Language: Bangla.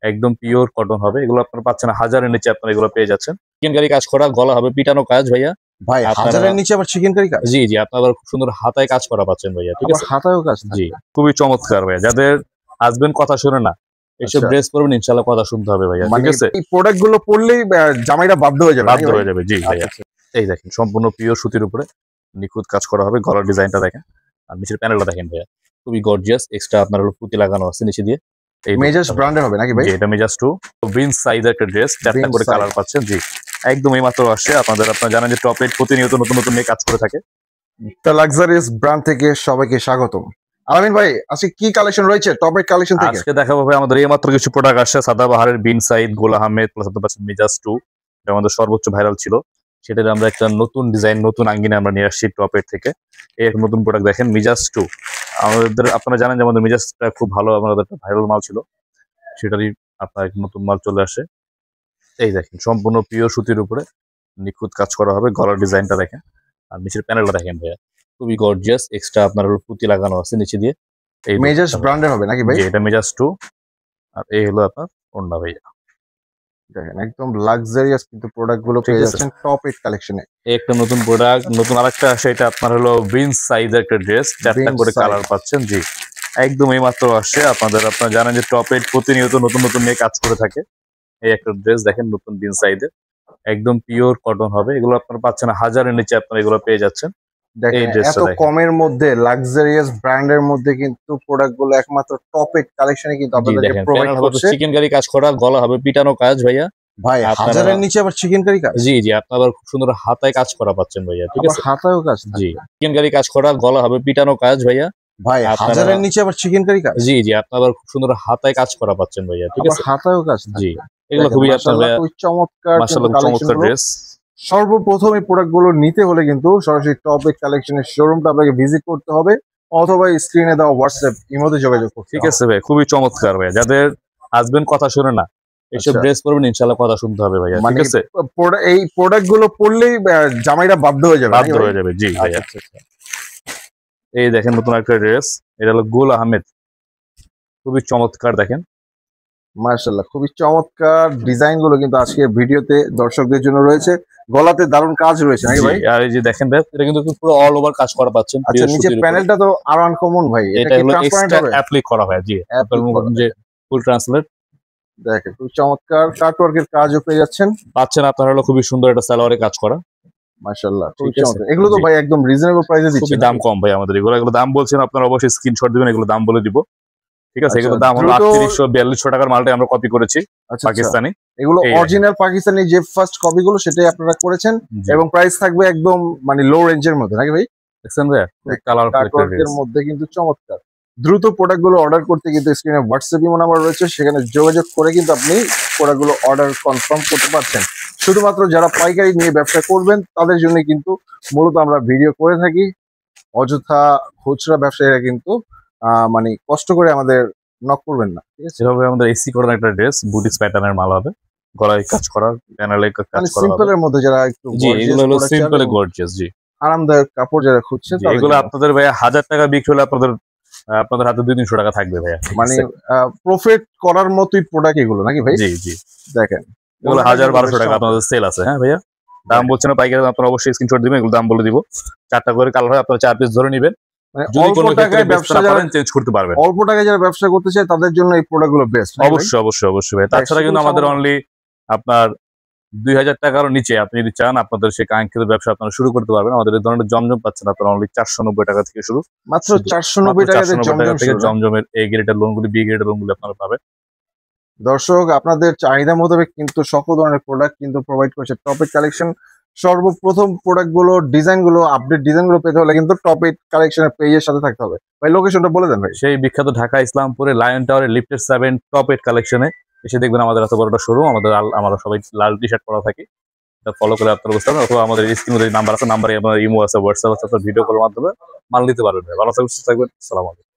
একদম পিওর কটন হবে। এগুলো আপনারা পাচ্ছেন 1000 এর নিচে, আপনারা এগুলো পেয়ে যাচ্ছেন। চিকেন কারি কাজ করা, গলা হবে পিটানো কাজ ভাইয়া। ভাই 1000 এর নিচে আবার চিকেন কারি কাজ? জি জি, আপনারা খুব সুন্দর হাতায় কাজ করা পাচ্ছেন ভাইয়া। ঠিক আছে, হাতায়ও কাজ? জি, খুবই চমৎকার ভাইয়া। যাদের হাজবেন্ড কথা শুনে না, এসব ড্রেস পরবেন, ইনশাআল্লাহ কথা শুনতে হবে ভাইয়া। ঠিক আছে, এই প্রোডাক্ট গুলো পরলেই জামাইরা বাধ্য হয়ে যাবে? বাধ্য হয়ে যাবে, জি ভাইয়া। এই দেখেন, সম্পূর্ণ পিওর সুতির উপরে নিখুঁত কাজ করা হবে। গলার ডিজাইনটা দেখেন, আর নিচের প্যানেলটা দেখেন ভাইয়া, খুবই গর্জিয়াস। এক্সট্রা আপনার হলো পুঁতি লাগানো আছে নিচে দিয়ে। এই মেজাজ ব্র্যান্ডের হবে নাকি ভাই? এটা মেজাজ 2 বিন সাইজের একটা ড্রেস, চারটা করে কালার পাচ্ছেন। জি, একদম এই মাত্র আসছে। আপনারা জানেন যে টপ 8 প্রতিনিয়ত নতুন নতুন নিয়ে কাজ করে থাকে। দ্য লাক্সারিয়াস ব্র্যান্ড থেকে সবাইকে স্বাগতম। আলামিন ভাই, আজকে কি কালেকশন রয়েছে টপ 8 কালেকশন থেকে? আজকে দেখাবো ভাই আমাদের এই মাত্র কিছু প্রোডাক্ট আসছে। সাদাবাহারের বিন সাইড, গোল আহমেদ, প্লাস আপনারা পাচ্ছেন মেজাজ 2, এটা আমাদের সর্বোচ্চ ভাইরাল ছিল। সেটার আমরা একটা নতুন ডিজাইন, নতুন আঙ্গিনা আমরা নিয়ে আসছি টপ 8 থেকে। এই এক নতুন প্রোডাক্ট দেখেন, মেজাজ 2। আপনারা জানেন যে আমাদের মেজাজটা খুব ভালো, আমাদের একটা ভাইরাল মাল ছিল, সেটারই আপনার নতুন মাল চলে আসে। এই দেখেন, সম্পূর্ণ পিওর সুতির উপরে নিখুঁত কাজ করা হবে। গলার ডিজাইনটা দেখেন, আর নিচের প্যানেলটা দেখেন ভাইয়া, খুবই গর্জিয়াস। এক্সট্রা আপনার পুঁতি লাগানো আছে নিচে দিয়ে। এই মেজাজ ব্র্যান্ডের হবে নাকি ভাই? এটা মেজাজ 2, আর এই হলো আপনার ওড়না ভাইয়া। দেখেন, একদম লাক্সারিয়াস কিন্তু প্রোডাক্ট গুলো পেয়ে যাচ্ছেন টপ 8 কালেকশনে। একটা নতুন প্রোডাক্ট, নতুন আরেকটা আসে, এটা আপনার হলো বিন সাইজের একটা ড্রেস, চারটা করে কালার পাচ্ছেন। জি, একদম এই মাত্র আসছে। আপনারা জানেন যে টপ 8 প্রতিনিয়ত নতুন নতুন নিয়ে কাজ করে থাকে। এই একটা ড্রেস দেখেন, নতুন বিন সাইজের, একদম পিওর কটন হবে। এগুলো আপনারা পাচ্ছেন 1000 এর নিচে, আপনারা এগুলো পেয়ে যাচ্ছেন। দেখেন, এত কমের মধ্যে লাক্সারিয়াস ব্র্যান্ডের মধ্যে কিন্তু প্রোডাক্ট গুলো একমাত্র টপ 8 কালেকশনে কিন্তু আপনাদেরকে প্রোভাইড করছে। চিকেন কারি কাজ করা, গলা হবে পিটানো কাজ ভাইয়া। ভাই 1000 এর নিচে আবার চিকেন কারি কাজ? জি জি, আপনারা খুব সুন্দর হাতায় কাজ করা পাচ্ছেন ভাইয়া। ঠিক আছে, হাতায়ও কাজ? জি, চিকেন কারি কাজ করা, গলা হবে পিটানো কাজ ভাইয়া। ভাই 1000 এর নিচে আবার চিকেন কারি কাজ? জি জি, আপনারা খুব সুন্দর হাতায় কাজ করা পাচ্ছেন ভাইয়া। ঠিক আছে, হাতায়ও কাজ? জি, এগুলো খুবই চমৎকার চমৎকার ড্রেস। সর্বপ্রথম এই প্রোডাক্ট গুলো নিতে হলে কিন্তু সরাসরি টপ 8 কালেকশনের শোরুমটা আপনাকে ভিজিট করতে হবে, অথবা স্ক্রিনে দেওয়া হোয়াটসঅ্যাপ ইমোতে যোগাযোগ করতে হবে। ঠিক আছে ভাই, খুবই চমৎকার ভাইয়া। যাদের হাজবেন্ড কথা শুনে না, এইসব ড্রেস পরবেন, ইনশাআল্লাহ কথা শুনতে হবে ভাইয়া। ঠিক আছে, এই প্রোডাক্ট গুলো পরলেই জামাইরা বাধ্য হয়ে যাবে? বাধ্য হয়ে যাবে, জি ভাইয়া। এই দেখেন, নতুন একটা ড্রেস, এটা হলো গোল আহমেদ, খুবই চমৎকার। দেখেন, মাশাআল্লাহ, খুবই চমৎকার ডিজাইন গুলো কিন্তু আজকে ভিডিওতে দর্শকদের জন্য রয়েছে। গলাতে দারুণ কাজ রয়েছে নাকি ভাই? আর এই যে দেখেন ভাই, এটা কিন্তু পুরো অল ওভার কাজ করা পাচ্ছেন। আচ্ছা, নিচে প্যানেলটা তো আরো আনকমন ভাই, এটা হলো এক্সট্রা অ্যাপ্লাই করা হয়। জি, যে ফুল ট্রান্সলেট। দেখেন, খুব চমৎকার কাটওয়ার্কের কাজও পেয়ে পাচ্ছেন আপনারা হলো খুবই সুন্দর একটা সালোয়ারে কাজ করা। মাশাআল্লাহ, খুবই চমৎকার। এগুলো তো ভাই একদম রিজনেবল প্রাইসে দিচ্ছেন? দাম কম ভাই আমাদের। এগুলো দাম বলছেন, আপনারা অবশ্যই স্ক্রিনশট দিবেন, এগুলো দাম বলে দিব। ঠিক আছে, এগুলো দাম হলো 3842 টাকার মালটাই আমরা কপি করেছি পাকিস্তানি। এগুলো অরিজিনাল পাকিস্তানি যে ফার্স্ট কপি গুলো সেটাই আপনারা করেছেন, এবং প্রাইস থাকবে একদম মানে লো রেঞ্জের মধ্যে নাকি ভাই? দেখছেন ভাই, কালারের মধ্যে কিন্তু চমৎকার। দ্রুত প্রোডাক্ট গুলো অর্ডার করতে কিন্তু স্ক্রিনে হোয়াটসঅ্যাপ ইমো নাম্বার রয়েছে, সেখানে যোগাযোগ করে কিন্তু আপনি প্রোডাক্ট গুলো অর্ডার কনফার্ম করতে পারছেন। শুধুমাত্র যারা পাইকারি নিয়ে ব্যবসা করবেন তাদের জন্য কিন্তু মূলত আমরা ভিডিও করে থাকি। অযথা খুচরা ব্যবসায়ীরা কিন্তু মানে কষ্ট করে আমাদের নক করবেন না। ঠিক আছে, সেভাবে আমাদের এসি করার একটা ড্রেস, বুটিক্স প্যাটার্নের মাল হবে, গলায় কাজ করা, প্যানেলে কাজ করা হবে। সিম্পলের মধ্যে যারা একটু, জি, এগুলো হলো সিম্পল গর্জিয়াস। জি, আরামদায়ক কাপড় যারা খুঁজছেন, এগুলো আপনাদের ভাই 1000 টাকা বিক্রি হলে আপনাদের হাতে 200-300 টাকা থাকবে ভাইয়া। মানে প্রফিট করার মতোই প্রোডাক্ট এগুলো নাকি ভাই? জি জি, দেখেন, এগুলো 1000-1200 টাকা আপনাদের সেল আছে। হ্যাঁ ভাইয়া, দাম বলছেন না পাইকারি, আপনারা অবশ্যই স্ক্রিনশট দিবেন, এগুলো দাম বলে দিব। 4টা করে কালার হয়, আপনারা 4 পিস ধরে নেবেন। অল্প টাকায় ব্যবসা চেঞ্জ করতে পারবেন। অল্প টাকায় যারা ব্যবসা করতে চায় তাদের জন্য এই প্রোডাক্ট গুলো বেস্ট। অবশ্যই ভাই। তাছাড়া কিন্তু আমাদের অনলি আপনার 2000 টাকার নিচে আপনি যদি চান আপনাদের সেই কাঙ্ক্ষিত ব্যবসা আপনারা শুরু করতে পারবেন। আমাদের এই ধরনের জমজম পাচ্ছেন আপনারা অনলি 490 টাকা থেকে শুরু। মাত্র 490 টাকা থেকে জমজমের এ গ্রেডের লোনগুলি, বি গ্রেডের লোনগুলি আপনারা পাবেন। দর্শক, আপনাদের চাহিদা মোতাবেক কিন্তু সকল ধরনের প্রোডাক্ট কিন্তু প্রোভাইড করছে টপ 8 কালেকশন। সর্বপ্রথম প্রোডাক্ট গুলো, ডিজাইন গুলো, আপডেট ডিজাইন গুলো পেতে হলে কিন্তু টপ 8 কালেকশনের পেজের সাথে থাকতে হবে। ভাই লোকেশনটা বলে দেন ভাই। সেই বিখ্যাত ঢাকা ইসলামপুরে লায়ন টাওয়ারে লিফটেড 7 টপ 8 কালেকশনে এসে দেখবেন আমাদের এত বড় একটা শোরুম। আমরা সবাই লাল টি শার্ট পরা থাকি, এটা ফলো করে আপনারা বুঝতে পারবেন। অথবা আমাদের স্ক্রিনে নাম্বার আছে, নাম্বারে আপনার ইমো আছে, হোয়াটসঅ্যাপ আছে, ভিডিও কলের মাধ্যমে মাল নিতে পারবেন। ভালো থাকবেন, সুস্থ থাকবেন। আসসালামু আলাইকুম।